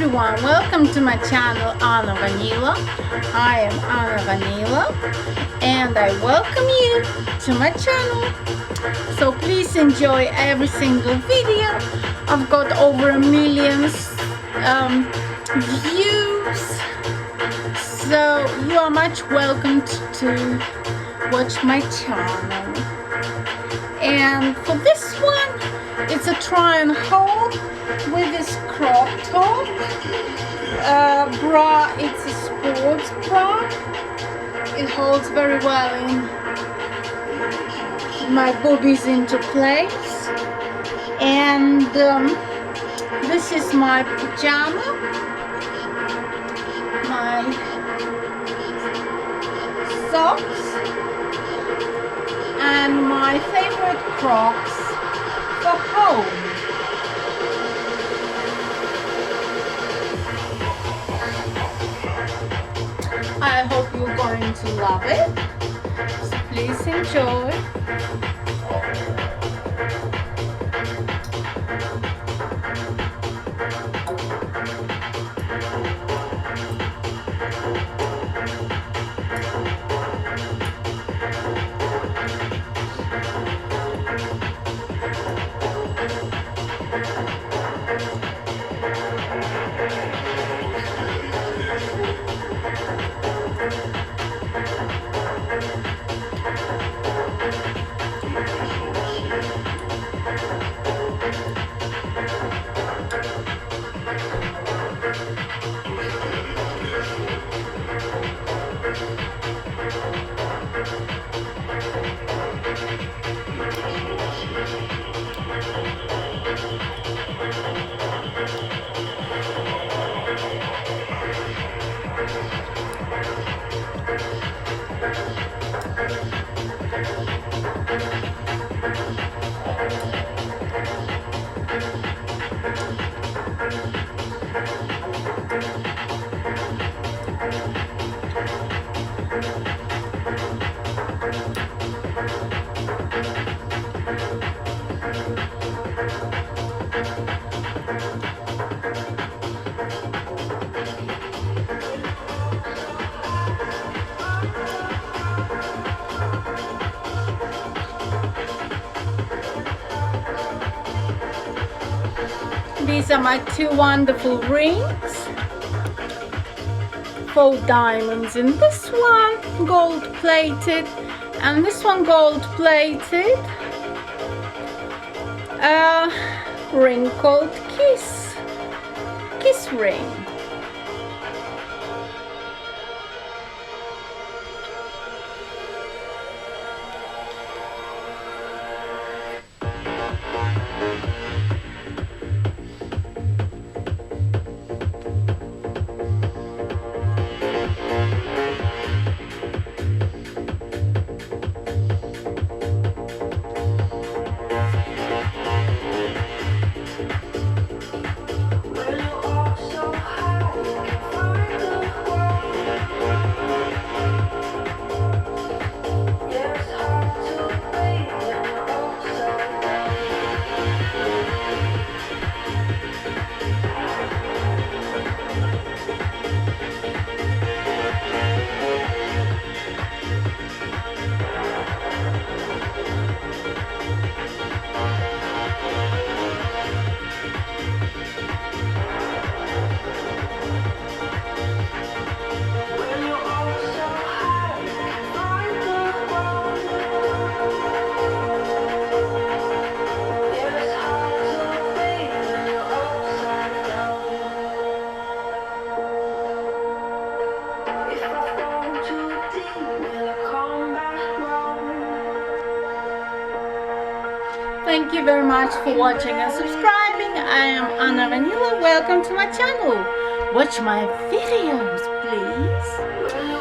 everyone, welcome to my channel Anna Vanila. I am Anna Vanila and I welcome you to my channel. So please enjoy every single video. I've got over 1 million views, so you are much welcome to watch my channel. And for this one, it's a try and hold with this crop top bra. It's a sports bra. It holds very well in my boobies into place. And this is my pajama, my socks, and my favorite Crocs for home. I hope you're going to love it, so please enjoy. These are my two wonderful rings, 4 diamonds in this one, gold plated, and this one gold plated. A ring called kiss ring. Thank you very much for watching and subscribing. I am Anna Vanila. Welcome to my channel. Watch my videos, please.